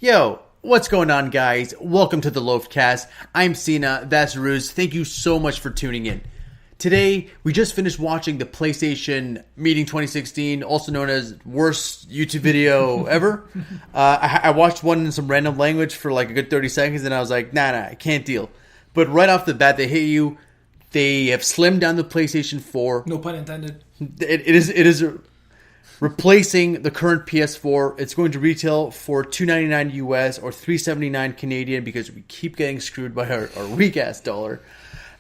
Yo, what's going on, guys? Welcome to the Loaftcast. I'm Seena, that's Rooz. Thank you so much for tuning in. Today, we just finished watching the PlayStation Meeting 2016, also known as worst YouTube video ever. I watched one in some random language for like a good 30 seconds, and I was like, nah, I can't deal. But right off the bat, they hit you. They have slimmed down the PlayStation 4. No pun intended. It is replacing the current PS4. It's going to retail for $299 US or $379 Canadian because we keep getting screwed by our weak ass dollar.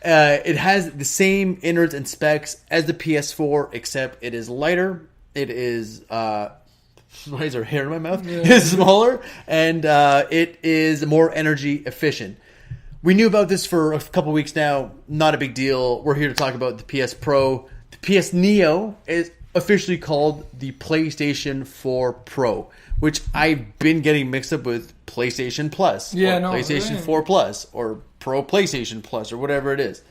It has the same innards and specs as the PS4, except it is lighter. It is why is there hair in my mouth? Yeah. It's smaller, and it is more energy efficient. We knew about this for a couple weeks now. Not a big deal. We're here to talk about the PS Pro. The PS Neo is officially called the PlayStation 4 Pro, which I've been getting mixed up with PlayStation Plus, PlayStation 4 Plus, or Pro PlayStation Plus, or whatever it is.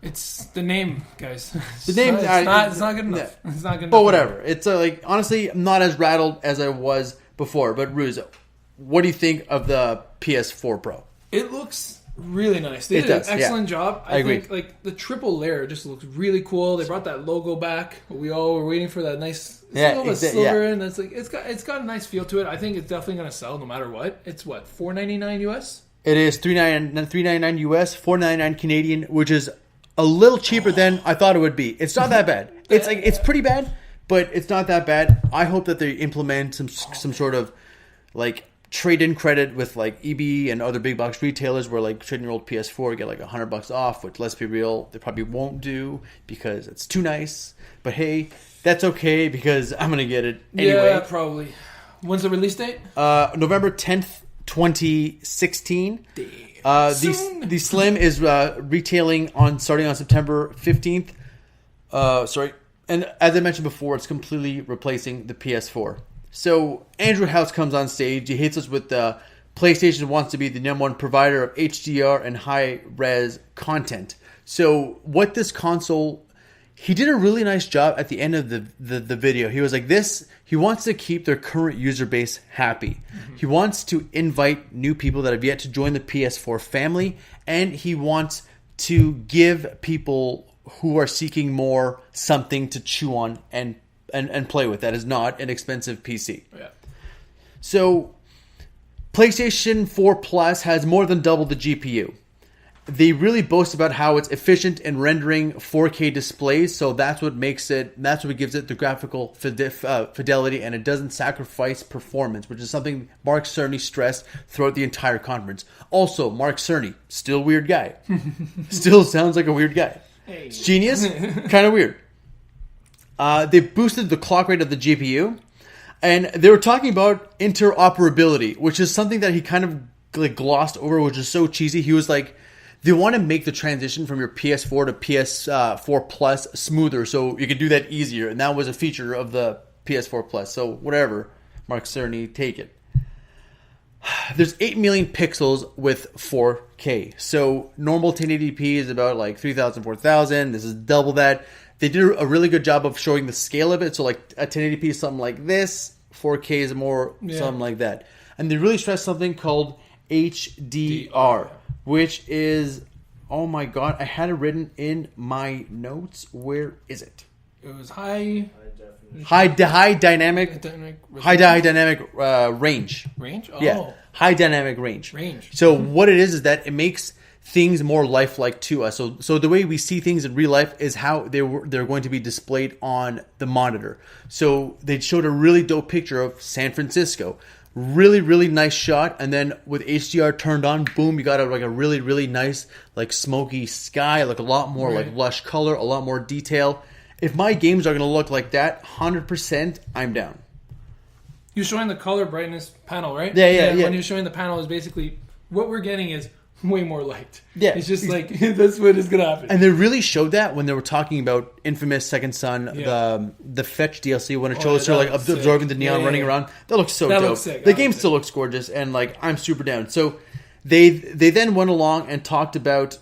It's the name, guys. The name, it's not good enough. Yeah. It's not good enough. But whatever. It's like, honestly, I'm not as rattled as I was before. But Rooz, what do you think of the PS4 Pro? It looks really nice. They did an excellent job. I agree. think like the triple layer just looks really cool. They brought that logo back. We all were waiting for that nice silver, and that's like it's got a nice feel to it. I think it's definitely going to sell no matter what. It's what, $499 US? It is $399 US, $499 Canadian, which is a little cheaper than I thought it would be. It's not that bad. It's like it's pretty bad, but it's not that bad. I hope that they implement some sort of like trade-in credit with like EB and other big box retailers where like trading your old PS4 get like $100 off, which, let's be real, they probably won't do because it's too nice. But hey, that's okay because I'm gonna get it anyway. Yeah, probably. When's the release date? November 10th, 2016. The Slim is retailing starting on September 15th. And as I mentioned before, it's completely replacing the PS4. So Andrew House comes on stage. He hits us with PlayStation wants to be the #1 provider of HDR and high-res content. So what this console, he did a really nice job at the end of the video. He was like this. He wants to keep their current user base happy. Mm-hmm. He wants to invite new people that have yet to join the PS4 family, and he wants to give people who are seeking more something to chew on and play with that is not an expensive PC. Yeah. So PlayStation 4 Plus has more than double the GPU. They really boast about how it's efficient in rendering 4K displays, so that's what gives it the graphical fidelity, and it doesn't sacrifice performance, which is something Mark Cerny stressed throughout the entire conference. Also, Mark Cerny, still weird guy. Still sounds like a weird guy. Hey. It's genius, kind of weird. They boosted the clock rate of the GPU, and they were talking about interoperability, which is something that he kind of like glossed over, which is so cheesy. He was like, they want to make the transition from your PS4 to PS4 Plus smoother, so you can do that easier, and that was a feature of the PS4 Plus. So whatever, Mark Cerny, take it. There's 8 million pixels with 4K. So normal 1080p is about like 3,000, 4,000. This is double that. They did a really good job of showing the scale of it. So like a 1080p is something like this. 4K is more something like that. And they really stressed something called HDR, which is, oh my God, I had it written in my notes. Where is it? It was high dynamic range. Range? Oh. Yeah, high dynamic range. Range. So what it is that it makes things more lifelike to us. So the way we see things in real life is how they're going to be displayed on the monitor. So they showed a really dope picture of San Francisco. Really, really nice shot. And then with HDR turned on, boom, you got like a really, really nice like smoky sky, like a lot more like lush color, a lot more detail. If my games are going to look like that, 100%, I'm down. You're showing the color brightness panel, right? Yeah. When you're showing the panel, is basically what we're getting is way more light. Yeah. It's just like, that's what is going to happen. And they really showed that when they were talking about Infamous Second Son, the Fetch DLC, when it shows her like absorbing the neon running around. That looks so dope. Looks sick. The game still looks gorgeous, and like I'm super down. So they then went along and talked about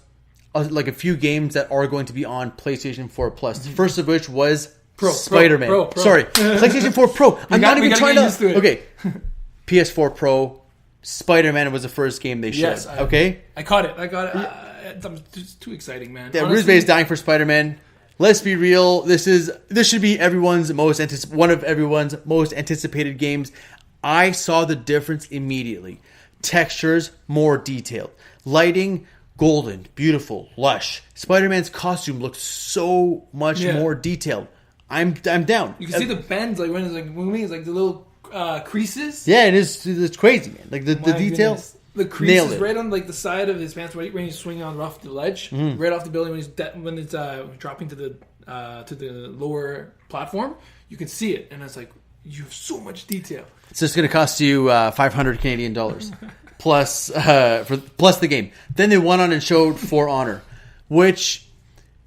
like a few games that are going to be on PlayStation 4 Plus. The first of which was Spider-Man. Pro. Sorry, PlayStation 4 Pro. I'm not even trying to. Okay, PS4 Pro, Spider-Man was the first game they showed. Yes, Okay? I caught it. It's too exciting, man. Yeah, Rooz is dying for Spider-Man. Let's be real. This should be one of everyone's most anticipated games. I saw the difference immediately. Textures, more detailed. Lighting, golden, beautiful, lush. Spider-Man's costume looks so much more detailed. I'm down. You can see the bends, like when it's like moving, it's like the little creases. Yeah, it's crazy, man. Like the detail. Goodness. The creases right on like the side of his pants when he's swinging off the ledge, right off the building when it's dropping to the lower platform. You can see it, and it's like you have so much detail. It's just going to cost you 500 Canadian dollars plus the game. Then they went on and showed For Honor, which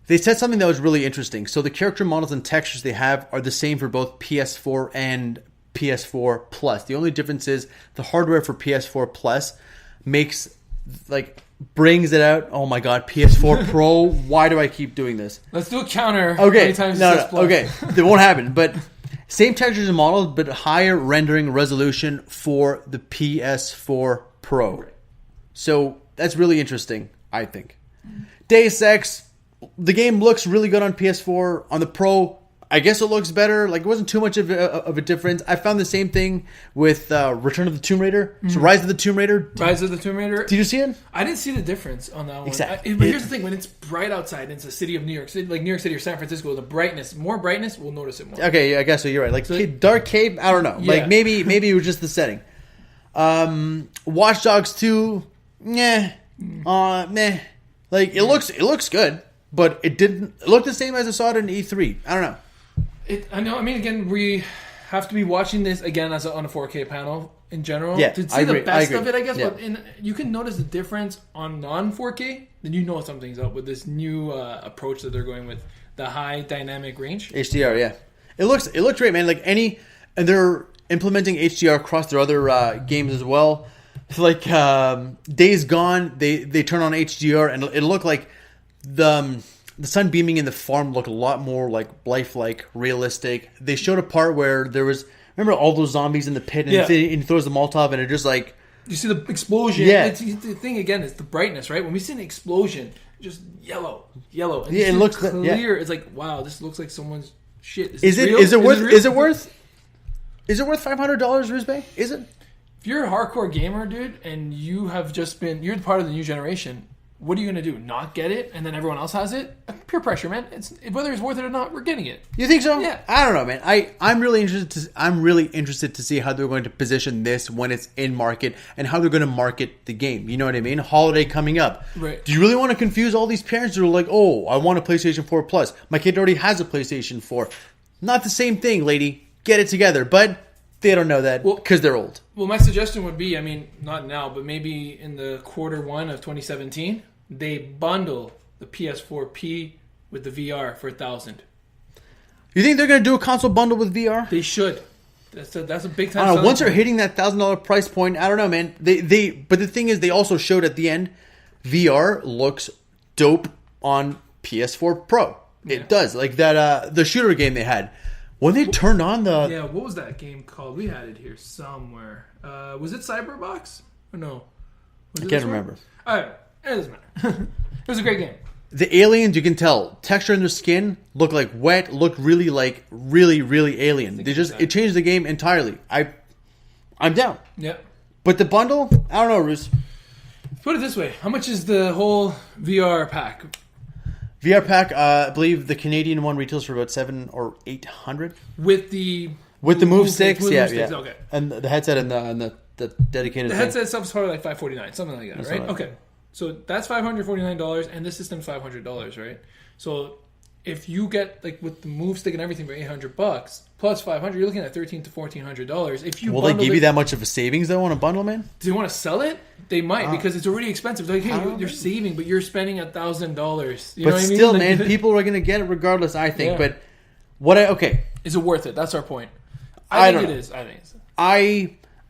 they said something that was really interesting. So the character models and textures they have are the same for both PS4 and PS4 Plus. The only difference is the hardware for PS4 Plus brings it out. Oh my god, PS4 Pro. Why do I keep doing this? Let's do a counter. Okay, okay, it won't happen. But same textures and models, but higher rendering resolution for the PS4 Pro. Right. So that's really interesting, I think. Deus Ex, the game looks really good on PS4. On the Pro, I guess it looks better. Like, it wasn't too much of a difference. I found the same thing with Return of the Tomb Raider. So Rise of the Tomb Raider. Rise of the Tomb Raider. Did you see it? I didn't see the difference on that one. Exactly. But here's the thing. When it's bright outside, and it's a city of New York City, like New York City or San Francisco, more brightness, we'll notice it more. Okay, yeah, I guess so. You're right. Like, Dark Cape, I don't know. Yeah. Like, maybe it was just the setting. Watch Dogs 2, meh. Like, it looks good, but it didn't look the same as I saw it in E3. I don't know. I know. I mean, again, we have to be watching this again on a 4K panel in general to see the best of it, I guess. Yeah. But you can notice the difference on non-4K. Then you know something's up with this new approach that they're going with, the high dynamic range HDR. Yeah, it looks great, man. And they're implementing HDR across their other games as well. Like Days Gone, they turn on HDR and it looked like the sun beaming in the farm looked a lot more like lifelike, realistic. They showed a part where there was, remember all those zombies in the pit and he throws the Molotov and it just like... You see the explosion. Yeah. The thing again is the brightness, right? When we see an explosion, just yellow. And it looks clear. It's like, wow, this looks like someone's shit. Is it worth $500, Ruzbe? Is it? If you're a hardcore gamer, dude, and you're part of the new generation, what are you going to do? Not get it, and then everyone else has it? Peer pressure, man. Whether it's worth it or not, we're getting it. You think so? Yeah. I don't know, man. I'm really interested to see how they're going to position this when it's in market and how they're going to market the game. You know what I mean? Holiday coming up. Right. Do you really want to confuse all these parents who are like, oh, I want a PlayStation 4 Plus. My kid already has a PlayStation 4. Not the same thing, lady. Get it together. But they don't know that because they're old. Well, my suggestion would be, I mean, not now, but maybe in the Q1 of 2017, they bundle the PS4P with the VR for $1,000. You think they're going to do a console bundle with VR? They should. That's a big time. I don't know. Once they're hitting that $1,000 price point, I don't know, man. But the thing is, they also showed at the end, VR looks dope on PS4 Pro. It does. Like that, the shooter game they had. When they turned on the... Yeah, what was that game called? We had it here somewhere. Was it Cyberbox? Or no? I can't remember. All right. It doesn't matter. It was a great game. The aliens, you can tell, texture in their skin look like wet, look really really alien. It changed the game entirely. I'm down. Yeah. But the bundle, I don't know, Roos. Put it this way: how much is the whole VR pack? VR pack, I believe the Canadian one retails for about $700 or $800 with the move sticks. Yeah. Okay. And the headset and the dedicated. The headset itself is probably like $549, something like that, right? Okay. So that's $549, and this system's $500, right? So if you get like with the move stick and everything for $800 plus $500, you're looking at $1,300 to $1,400. If you will they give you that much of a savings though on a bundle, man? Do they want to sell it? They might because it's already expensive. They're like, hey, you're saving, but you're spending $1,000. You know what I mean? Still, man, people are going to get it regardless. I think, but is it worth it? That's our point. I think it is. I think it's.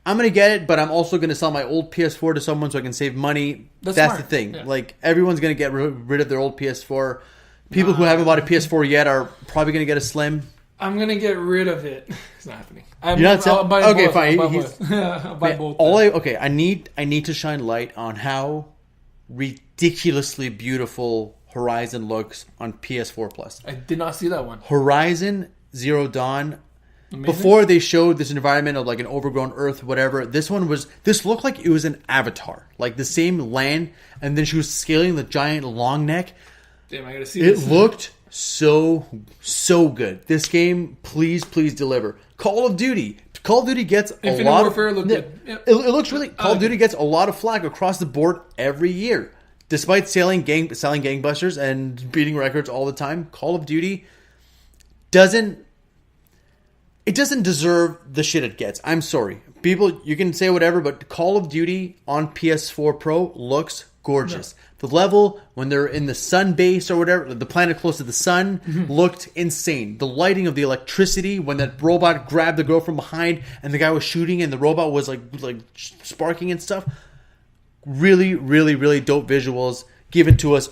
I'm going to get it, but I'm also going to sell my old PS4 to someone so I can save money. That's the thing. Yeah. Like, everyone's going to get rid of their old PS4. People who haven't bought a PS4 yet are probably going to get a Slim. I'm gonna get rid of it. It's not happening. You're not selling. Okay, both. fine. I'll buy both. I need to shine light on how ridiculously beautiful Horizon looks on PS4 Plus. I did not see that one. Horizon Zero Dawn. Amazing. Before they showed this environment of like an overgrown Earth, whatever. This looked like it was an Avatar, like the same land, and then she was scaling the giant long neck. Damn, I gotta see this. It looked so good. This game, please deliver. Call of Duty gets Infinite a lot Warfare of looked good. Yep. It looks really. Call of Duty gets a lot of flack across the board every year, despite selling gangbusters and beating records all the time. Call of Duty doesn't deserve the shit it gets. I'm sorry, people. You can say whatever, but Call of Duty on PS4 Pro looks gorgeous. No. The level, when they're in the sun base or whatever, the planet close to the sun, looked insane. The lighting of the electricity, when that robot grabbed the girl from behind and the guy was shooting and the robot was like sparking and stuff. Really, really, really dope visuals given to us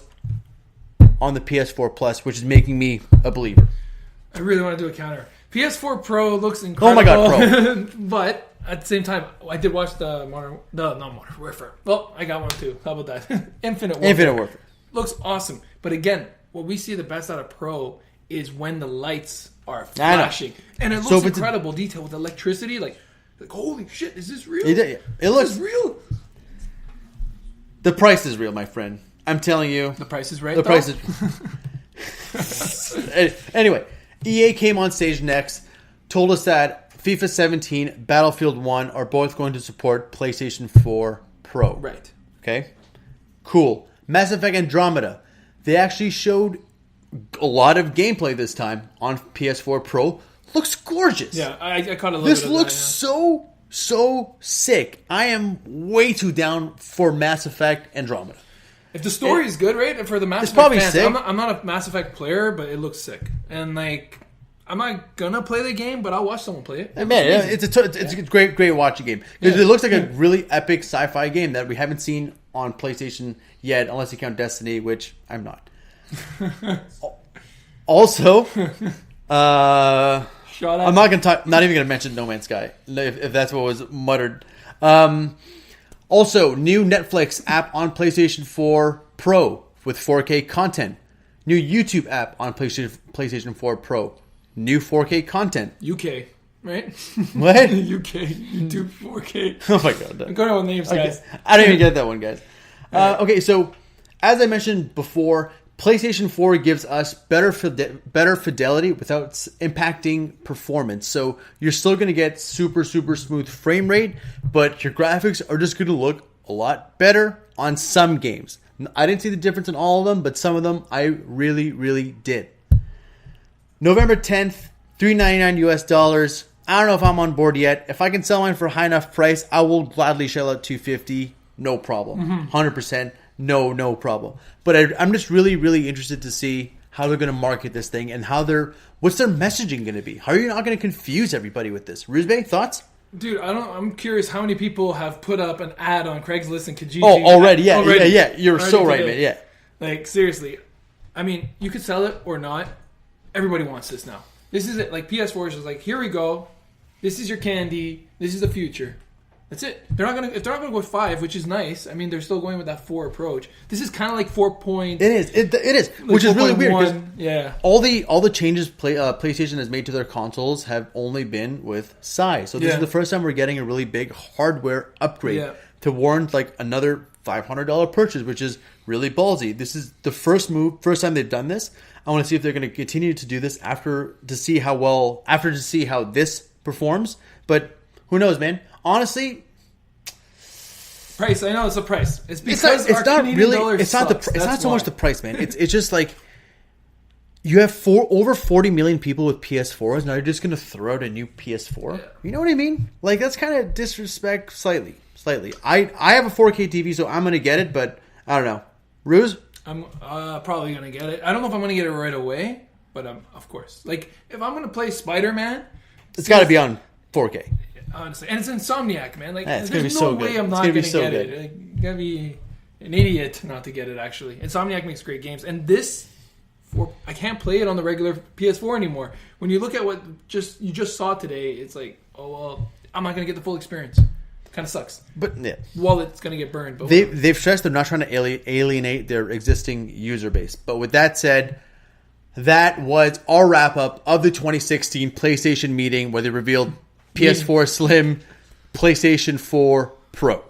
on the PS4 Plus, which is making me a believer. I really want to do a counter. PS4 Pro looks incredible. Oh my god, Pro. But at the same time, I did watch not Modern Warfare. Well, I got one too. How about that? Infinite Warfare. Looks awesome. But again, what we see the best out of Pro is when the lights are flashing. And it looks incredible detail with electricity. Like holy shit, is this real? It looks real. The price is real, my friend. I'm telling you. The price is right. The price is... Anyway, EA came on stage next, told us that FIFA 17, Battlefield 1 are both going to support PlayStation 4 Pro. Right. Okay? Cool. Mass Effect Andromeda. They actually showed a lot of gameplay this time on PS4 Pro. Looks gorgeous. Yeah, I caught a little This bit of looks that, so sick. I am way too down for Mass Effect Andromeda. If the story is good, right? For the Mass Effect probably fans, sick. I'm not a Mass Effect player, but it looks sick. And like, I'm not gonna play the game, but I'll watch someone play it. Man, it's a great watching game. It looks like a really epic sci-fi game that we haven't seen on PlayStation yet, unless you count Destiny, which I'm not. Also, I'm not gonna talk. Not even gonna mention No Man's Sky if that's what was muttered. Also, new Netflix app on PlayStation 4 Pro with 4K content. New YouTube app on PlayStation 4 Pro. New 4K content. UK, right? What? UK, YouTube 4K. Oh my god. I'm going with names, guys. I don't even get that one, guys. Okay, so as I mentioned before, PlayStation 4 gives us better fidelity without impacting performance. So you're still going to get super smooth frame rate, but your graphics are just going to look a lot better on some games. I didn't see the difference in all of them, but some of them I really did. November 10th, $399 US. I don't know if I'm on board yet. If I can sell mine for a high enough price, I will gladly shell out $250. No problem. 100%. No problem. But I'm just really interested to see how they're going to market this thing and what's their messaging going to be. How are you not going to confuse everybody with this? Ruzbe, thoughts? Dude, I'm curious how many people have put up an ad on Craigslist and Kijiji. Oh, already, yeah. You're so right, man. Yeah. Like, seriously. I mean, you could sell it or not. Everybody wants this now. This is it. Like, PS4 is just like, here we go. This is your candy. This is the future. That's it. If they're not gonna go with 5, which is nice. I mean, they're still going with that 4 approach. This is kind of like 4 point. It is, like which is really weird. Yeah. All the changes PlayStation has made to their consoles have only been with size. So this is the first time we're getting a really big hardware upgrade to warrant like another $500 purchase, which is really ballsy. This is the first time they've done this. I want to see if they're going to continue to do this after to see how this performs. But who knows, man? Honestly, price. I know it's a price. It's because it's not really. It's not It's not so much the price, man. It's just like you have over 40 million people with PS4s. Now you're just going to throw out a new PS4. Yeah. You know what I mean? Like that's kind of disrespect slightly. I have a 4K TV, so I'm going to get it, but I don't know. Ruz? I'm probably going to get it. I don't know if I'm going to get it right away, but of course. Like if I'm going to play Spider-Man, it's got to be on 4K. Honestly, and it's Insomniac, man. Like, there's no way I'm not going to get it. Like, you gotta be an idiot not to get it. Actually, Insomniac makes great games, and this I can't play it on the regular PS4 anymore. When you look at what you just saw today, it's like, oh well, I'm not gonna get the full experience. Kind of sucks. But yeah. Well, it's gonna get burned. But they've stressed they're not trying to alienate their existing user base. But with that said, that was our wrap up of the 2016 PlayStation meeting where they revealed PS4 Slim, PlayStation 4 Pro.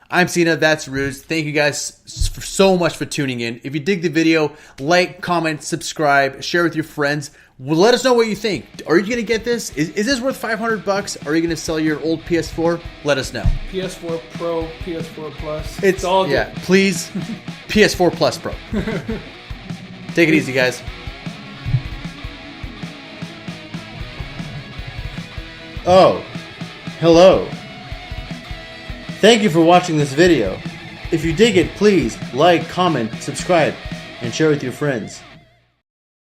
I'm Seena, that's Rooz. Thank you guys so much for tuning in. If you dig the video, like, comment, subscribe, share with your friends. Well, let us know what you think. Are you going to get this? Is this worth $500? Are you going to sell your old PS4? Let us know. PS4 Pro, PS4 Plus. It's all good. Yeah, please. PS4 Plus Pro. Take it easy, guys. Oh, hello. Thank you for watching this video. If you dig it, please like, comment, subscribe, and share with your friends.